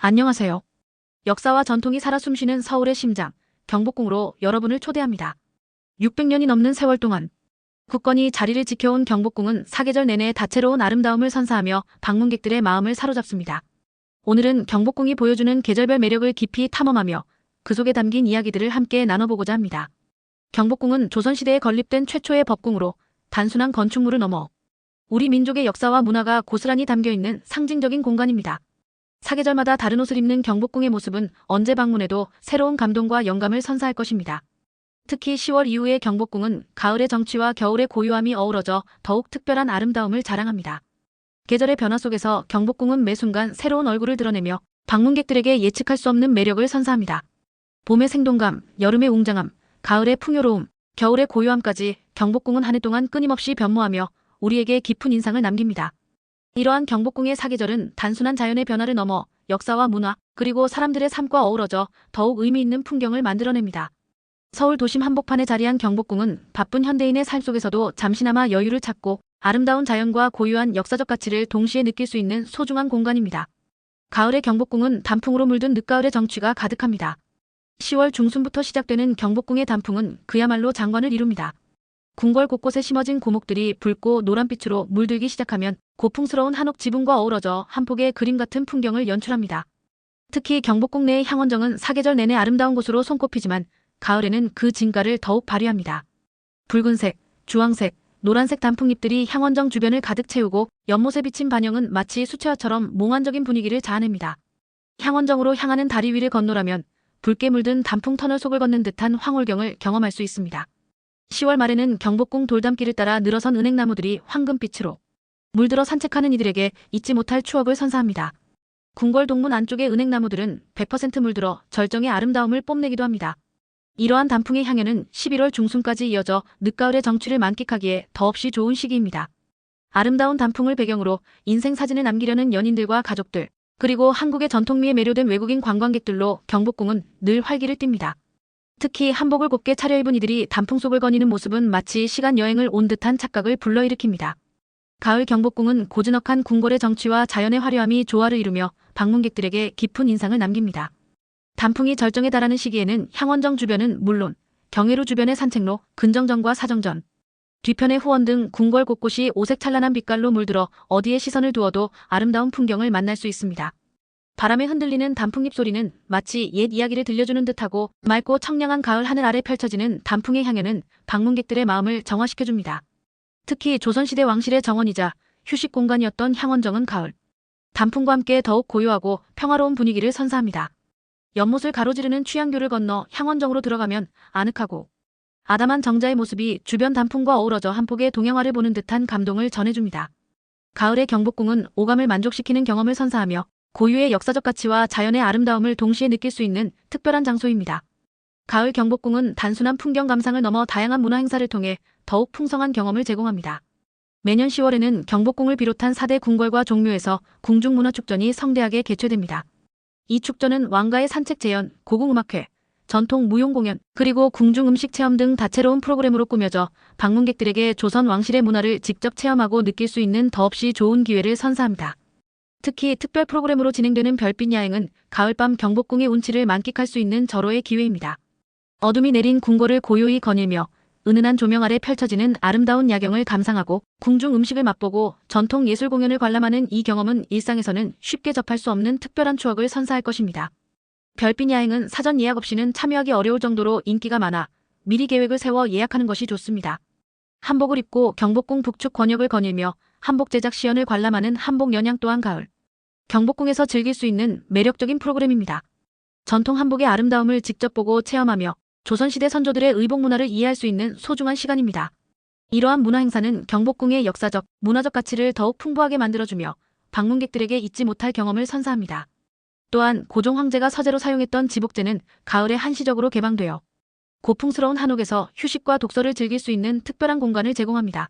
안녕하세요. 역사와 전통이 살아 숨쉬는 서울의 심장, 경복궁으로 여러분을 초대합니다. 600년이 넘는 세월 동안 굳건히 자리를 지켜온 경복궁은 사계절 내내 다채로운 아름다움을 선사하며 방문객들의 마음을 사로잡습니다. 오늘은 경복궁이 보여주는 계절별 매력을 깊이 탐험하며 그 속에 담긴 이야기들을 함께 나눠보고자 합니다. 경복궁은 조선시대에 건립된 최초의 법궁으로 단순한 건축물을 넘어 우리 민족의 역사와 문화가 고스란히 담겨있는 상징적인 공간입니다. 사계절마다 다른 옷을 입는 경복궁의 모습은 언제 방문해도 새로운 감동과 영감을 선사할 것입니다. 특히 10월 이후의 경복궁은 가을의 정취와 겨울의 고요함이 어우러져 더욱 특별한 아름다움을 자랑합니다. 계절의 변화 속에서 경복궁은 매 순간 새로운 얼굴을 드러내며 방문객들에게 예측할 수 없는 매력을 선사합니다. 봄의 생동감, 여름의 웅장함, 가을의 풍요로움, 겨울의 고요함까지 경복궁은 한 해 동안 끊임없이 변모하며 우리에게 깊은 인상을 남깁니다. 이러한 경복궁의 사계절은 단순한 자연의 변화를 넘어 역사와 문화, 그리고 사람들의 삶과 어우러져 더욱 의미 있는 풍경을 만들어냅니다. 서울 도심 한복판에 자리한 경복궁은 바쁜 현대인의 삶 속에서도 잠시나마 여유를 찾고 아름다운 자연과 고유한 역사적 가치를 동시에 느낄 수 있는 소중한 공간입니다. 가을의 경복궁은 단풍으로 물든 늦가을의 정취가 가득합니다. 10월 중순부터 시작되는 경복궁의 단풍은 그야말로 장관을 이룹니다. 궁궐 곳곳에 심어진 고목들이 붉고 노란빛으로 물들기 시작하면 고풍스러운 한옥 지붕과 어우러져 한 폭의 그림 같은 풍경을 연출합니다. 특히 경복궁 내의 향원정은 사계절 내내 아름다운 곳으로 손꼽히지만 가을에는 그 진가를 더욱 발휘합니다. 붉은색, 주황색, 노란색 단풍잎들이 향원정 주변을 가득 채우고 연못에 비친 반영은 마치 수채화처럼 몽환적인 분위기를 자아냅니다. 향원정으로 향하는 다리 위를 건너라면 붉게 물든 단풍 터널 속을 걷는 듯한 황홀경을 경험할 수 있습니다. 10월 말에는 경복궁 돌담길을 따라 늘어선 은행나무들이 황금빛으로 물들어 산책하는 이들에게 잊지 못할 추억을 선사합니다. 궁궐 동문 안쪽의 은행나무들은 100% 물들어 절정의 아름다움을 뽐내기도 합니다. 이러한 단풍의 향연은 11월 중순까지 이어져 늦가을의 정취를 만끽하기에 더없이 좋은 시기입니다. 아름다운 단풍을 배경으로 인생 사진을 남기려는 연인들과 가족들, 그리고 한국의 전통미에 매료된 외국인 관광객들로 경복궁은 늘 활기를 띱니다. 특히 한복을 곱게 차려입은 이들이 단풍 속을 거니는 모습은 마치 시간 여행을 온 듯한 착각을 불러일으킵니다. 가을 경복궁은 고즈넉한 궁궐의 정취와 자연의 화려함이 조화를 이루며 방문객들에게 깊은 인상을 남깁니다. 단풍이 절정에 달하는 시기에는 향원정 주변은 물론 경회로 주변의 산책로, 근정전과 사정전, 뒤편의 후원 등 궁궐 곳곳이 오색찬란한 빛깔로 물들어 어디에 시선을 두어도 아름다운 풍경을 만날 수 있습니다. 바람에 흔들리는 단풍잎 소리는 마치 옛 이야기를 들려주는 듯하고 맑고 청량한 가을 하늘 아래 펼쳐지는 단풍의 향연은 방문객들의 마음을 정화시켜줍니다. 특히 조선시대 왕실의 정원이자 휴식 공간이었던 향원정은 가을 단풍과 함께 더욱 고요하고 평화로운 분위기를 선사합니다. 연못을 가로지르는 취향교를 건너 향원정으로 들어가면 아늑하고 아담한 정자의 모습이 주변 단풍과 어우러져 한 폭의 동양화를 보는 듯한 감동을 전해줍니다. 가을의 경복궁은 오감을 만족시키는 경험을 선사하며 고유의 역사적 가치와 자연의 아름다움을 동시에 느낄 수 있는 특별한 장소입니다. 가을 경복궁은 단순한 풍경 감상을 넘어 다양한 문화 행사를 통해 더욱 풍성한 경험을 제공합니다. 매년 10월에는 경복궁을 비롯한 4대 궁궐과 종묘에서 궁중문화축전이 성대하게 개최됩니다. 이 축전은 왕가의 산책 재연, 고궁음악회, 전통 무용공연, 그리고 궁중음식 체험 등 다채로운 프로그램으로 꾸며져 방문객들에게 조선 왕실의 문화를 직접 체험하고 느낄 수 있는 더없이 좋은 기회를 선사합니다. 특히 특별 프로그램으로 진행되는 별빛 야행은 가을밤 경복궁의 운치를 만끽할 수 있는 절호의 기회입니다. 어둠이 내린 궁궐을 고요히 거닐며 은은한 조명 아래 펼쳐지는 아름다운 야경을 감상하고 궁중 음식을 맛보고 전통 예술 공연을 관람하는 이 경험은 일상에서는 쉽게 접할 수 없는 특별한 추억을 선사할 것입니다. 별빛 야행은 사전 예약 없이는 참여하기 어려울 정도로 인기가 많아 미리 계획을 세워 예약하는 것이 좋습니다. 한복을 입고 경복궁 북측 권역을 거닐며 한복 제작 시연을 관람하는 한복 연양 또한 가을 경복궁에서 즐길 수 있는 매력적인 프로그램입니다. 전통 한복의 아름다움을 직접 보고 체험하며 조선시대 선조들의 의복 문화를 이해할 수 있는 소중한 시간입니다. 이러한 문화 행사는 경복궁의 역사적, 문화적 가치를 더욱 풍부하게 만들어주며 방문객들에게 잊지 못할 경험을 선사합니다. 또한 고종 황제가 서재로 사용했던 지복제는 가을에 한시적으로 개방되어 고풍스러운 한옥에서 휴식과 독서를 즐길 수 있는 특별한 공간을 제공합니다.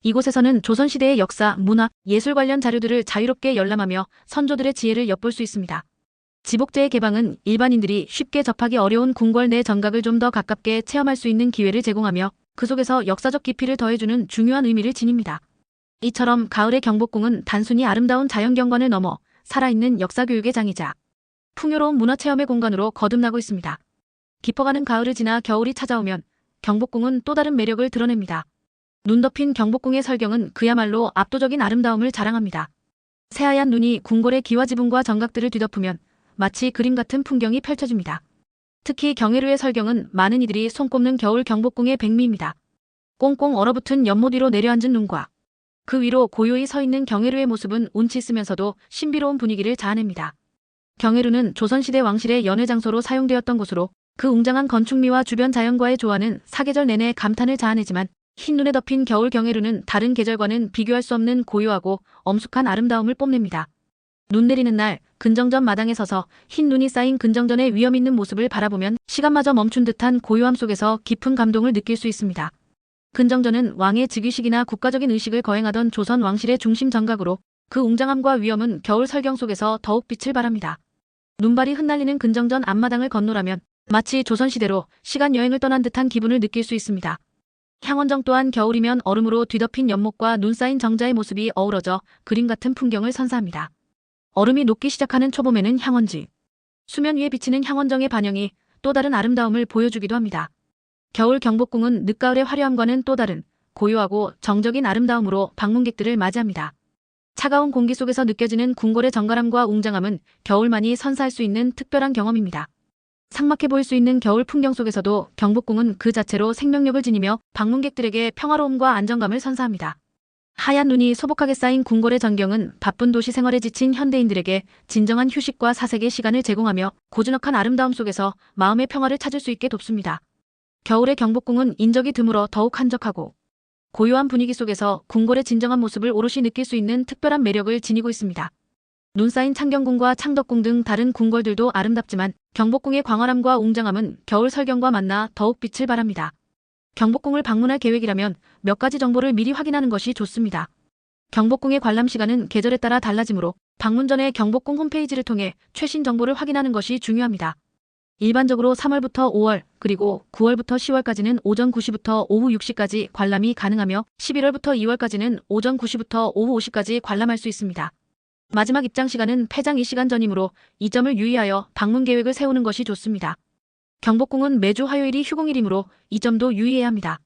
이곳에서는 조선시대의 역사, 문화, 예술 관련 자료들을 자유롭게 열람하며 선조들의 지혜를 엿볼 수 있습니다. 지복제의 개방은 일반인들이 쉽게 접하기 어려운 궁궐 내 정각을 좀 더 가깝게 체험할 수 있는 기회를 제공하며 그 속에서 역사적 깊이를 더해주는 중요한 의미를 지닙니다. 이처럼 가을의 경복궁은 단순히 아름다운 자연경관을 넘어 살아있는 역사교육의 장이자 풍요로운 문화체험의 공간으로 거듭나고 있습니다. 깊어가는 가을을 지나 겨울이 찾아오면 경복궁은 또 다른 매력을 드러냅니다. 눈 덮인 경복궁의 설경은 그야말로 압도적인 아름다움을 자랑합니다. 새하얀 눈이 궁궐의 기와 지붕과 정각들을 뒤덮으면 마치 그림 같은 풍경이 펼쳐집니다. 특히 경회루의 설경은 많은 이들이 손꼽는 겨울 경복궁의 백미입니다. 꽁꽁 얼어붙은 연못 위로 내려앉은 눈과 그 위로 고요히 서 있는 경회루의 모습은 운치 있으면서도 신비로운 분위기를 자아냅니다. 경회루는 조선시대 왕실의 연회 장소로 사용되었던 곳으로 그 웅장한 건축미와 주변 자연과의 조화는 사계절 내내 감탄을 자아내지만 흰눈에 덮인 겨울 경회루는 다른 계절과는 비교할 수 없는 고요하고 엄숙한 아름다움을 뽐냅니다. 눈 내리는 날 근정전 마당에 서서 흰 눈이 쌓인 근정전의 위엄 있는 모습을 바라보면 시간마저 멈춘 듯한 고요함 속에서 깊은 감동을 느낄 수 있습니다. 근정전은 왕의 즉위식이나 국가적인 의식을 거행하던 조선 왕실의 중심 정각으로 그 웅장함과 위엄은 겨울 설경 속에서 더욱 빛을 발합니다. 눈발이 흩날리는 근정전 앞마당을 건너라면 마치 조선시대로 시간 여행을 떠난 듯한 기분을 느낄 수 있습니다. 향원정 또한 겨울이면 얼음으로 뒤덮인 연못과 눈 쌓인 정자의 모습이 어우러져 그림 같은 풍경을 선사합니다. 얼음이 녹기 시작하는 초봄에는 향원지, 수면 위에 비치는 향원정의 반영이 또 다른 아름다움을 보여주기도 합니다. 겨울 경복궁은 늦가을의 화려함과는 또 다른 고요하고 정적인 아름다움으로 방문객들을 맞이합니다. 차가운 공기 속에서 느껴지는 궁궐의 정갈함과 웅장함은 겨울만이 선사할 수 있는 특별한 경험입니다. 삭막해 보일 수 있는 겨울 풍경 속에서도 경복궁은 그 자체로 생명력을 지니며 방문객들에게 평화로움과 안정감을 선사합니다. 하얀 눈이 소복하게 쌓인 궁궐의 전경은 바쁜 도시 생활에 지친 현대인들에게 진정한 휴식과 사색의 시간을 제공하며 고즈넉한 아름다움 속에서 마음의 평화를 찾을 수 있게 돕습니다. 겨울의 경복궁은 인적이 드물어 더욱 한적하고 고요한 분위기 속에서 궁궐의 진정한 모습을 오롯이 느낄 수 있는 특별한 매력을 지니고 있습니다. 눈 쌓인 창경궁과 창덕궁 등 다른 궁궐들도 아름답지만 경복궁의 광활함과 웅장함은 겨울 설경과 만나 더욱 빛을 발합니다. 경복궁을 방문할 계획이라면 몇 가지 정보를 미리 확인하는 것이 좋습니다. 경복궁의 관람 시간은 계절에 따라 달라지므로 방문 전에 경복궁 홈페이지를 통해 최신 정보를 확인하는 것이 중요합니다. 일반적으로 3월부터 5월 그리고 9월부터 10월까지는 오전 9시부터 오후 6시까지 관람이 가능하며 11월부터 2월까지는 오전 9시부터 오후 5시까지 관람할 수 있습니다. 마지막 입장 시간은 폐장 2시간 전이므로 이 점을 유의하여 방문 계획을 세우는 것이 좋습니다. 경복궁은 매주 화요일이 휴공일이므로 이 점도 유의해야 합니다.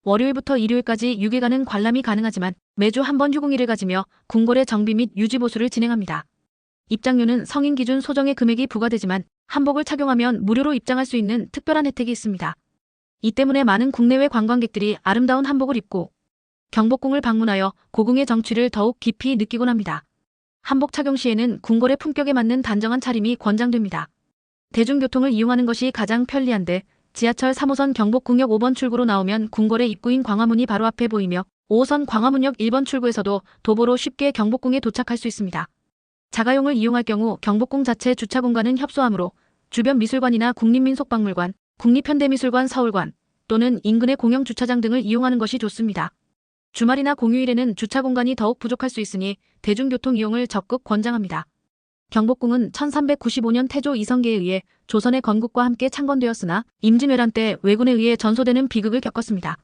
월요일부터 일요일까지 6일간은 관람이 가능하지만 매주 한 번 휴공일을 가지며 궁궐의 정비 및 유지 보수를 진행합니다. 입장료는 성인 기준 소정의 금액이 부과되지만 한복을 착용하면 무료로 입장할 수 있는 특별한 혜택이 있습니다. 이 때문에 많은 국내외 관광객들이 아름다운 한복을 입고 경복궁을 방문하여 고궁의 정취를 더욱 깊이 느끼곤 합니다. 한복 착용 시에는 궁궐의 품격에 맞는 단정한 차림이 권장됩니다. 대중교통을 이용하는 것이 가장 편리한데 지하철 3호선 경복궁역 5번 출구로 나오면 궁궐의 입구인 광화문이 바로 앞에 보이며 5호선 광화문역 1번 출구에서도 도보로 쉽게 경복궁에 도착할 수 있습니다. 자가용을 이용할 경우 경복궁 자체 주차 공간은 협소하므로 주변 미술관이나 국립민속박물관, 국립현대미술관 서울관 또는 인근의 공영주차장 등을 이용하는 것이 좋습니다. 주말이나 공휴일에는 주차 공간이 더욱 부족할 수 있으니 대중교통 이용을 적극 권장합니다. 경복궁은 1395년 태조 이성계에 의해 조선의 건국과 함께 창건되었으나 임진왜란 때 왜군에 의해 전소되는 비극을 겪었습니다.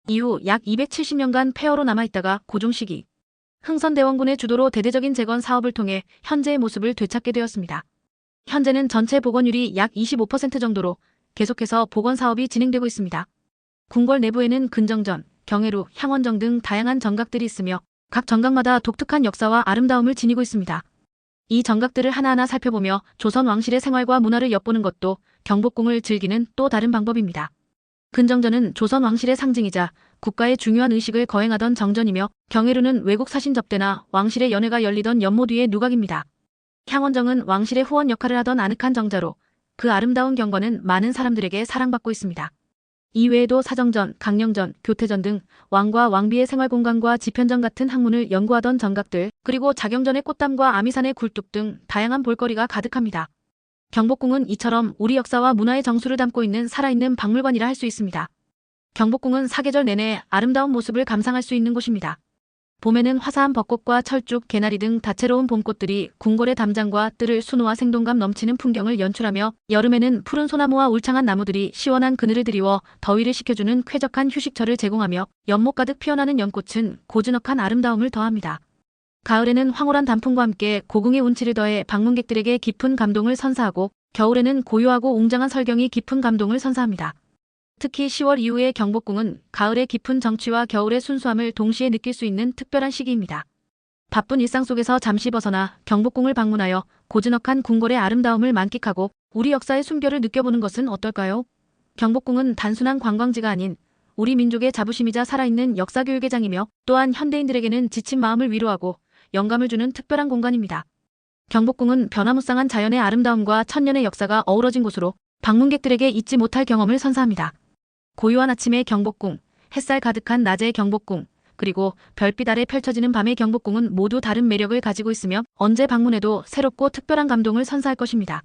이후 약 270년간 폐허로 남아있다가 고종 시기 흥선대원군의 주도로 대대적인 재건 사업을 통해 현재의 모습을 되찾게 되었습니다. 현재는 전체 복원율이 약 25% 정도로 계속해서 복원 사업이 진행되고 있습니다. 궁궐 내부에는 근정전, 경회루, 향원정 등 다양한 정각들이 있으며 각 정각마다 독특한 역사와 아름다움을 지니고 있습니다. 이 정각들을 하나하나 살펴보며 조선 왕실의 생활과 문화를 엿보는 것도 경복궁을 즐기는 또 다른 방법입니다. 근정전은 조선 왕실의 상징이자 국가의 중요한 의식을 거행하던 정전이며 경회루는 외국 사신 접대나 왕실의 연회가 열리던 연못 위의 누각입니다. 향원정은 왕실의 후원 역할을 하던 아늑한 정자로 그 아름다운 경관은 많은 사람들에게 사랑받고 있습니다. 이외에도 사정전, 강령전, 교태전 등 왕과 왕비의 생활공간과 지편전 같은 학문을 연구하던 정각들, 그리고 자경전의 꽃담과 아미산의 굴뚝 등 다양한 볼거리가 가득합니다. 경복궁은 이처럼 우리 역사와 문화의 정수를 담고 있는 살아있는 박물관이라 할 수 있습니다. 경복궁은 사계절 내내 아름다운 모습을 감상할 수 있는 곳입니다. 봄에는 화사한 벚꽃과 철쭉, 개나리 등 다채로운 봄꽃들이 궁궐의 담장과 뜰을 수놓아 생동감 넘치는 풍경을 연출하며 여름에는 푸른 소나무와 울창한 나무들이 시원한 그늘을 드리워 더위를 식혀주는 쾌적한 휴식처를 제공하며 연못 가득 피어나는 연꽃은 고즈넉한 아름다움을 더합니다. 가을에는 황홀한 단풍과 함께 고궁의 운치를 더해 방문객들에게 깊은 감동을 선사하고, 겨울에는 고요하고 웅장한 설경이 깊은 감동을 선사합니다. 특히 10월 이후의 경복궁은 가을의 깊은 정취와 겨울의 순수함을 동시에 느낄 수 있는 특별한 시기입니다. 바쁜 일상 속에서 잠시 벗어나 경복궁을 방문하여 고즈넉한 궁궐의 아름다움을 만끽하고 우리 역사의 숨결을 느껴보는 것은 어떨까요? 경복궁은 단순한 관광지가 아닌 우리 민족의 자부심이자 살아있는 역사교육의 장이며, 또한 현대인들에게는 지친 마음을 위로하고 영감을 주는 특별한 공간입니다. 경복궁은 변화무쌍한 자연의 아름다움과 천년의 역사가 어우러진 곳으로 방문객들에게 잊지 못할 경험을 선사합니다. 고요한 아침의 경복궁, 햇살 가득한 낮의 경복궁, 그리고 별빛 아래 펼쳐지는 밤의 경복궁은 모두 다른 매력을 가지고 있으며 언제 방문해도 새롭고 특별한 감동을 선사할 것입니다.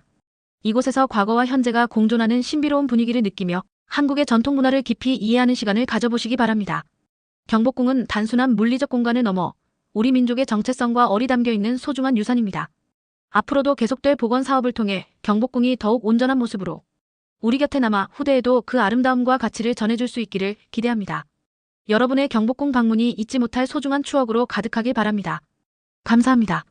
이곳에서 과거와 현재가 공존하는 신비로운 분위기를 느끼며 한국의 전통 문화를 깊이 이해하는 시간을 가져보시기 바랍니다. 경복궁은 단순한 물리적 공간을 넘어 우리 민족의 정체성과 어리 담겨 있는 소중한 유산입니다. 앞으로도 계속될 복원 사업을 통해 경복궁이 더욱 온전한 모습으로 우리 곁에 남아 후대에도 그 아름다움과 가치를 전해줄 수 있기를 기대합니다. 여러분의 경복궁 방문이 잊지 못할 소중한 추억으로 가득하길 바랍니다. 감사합니다.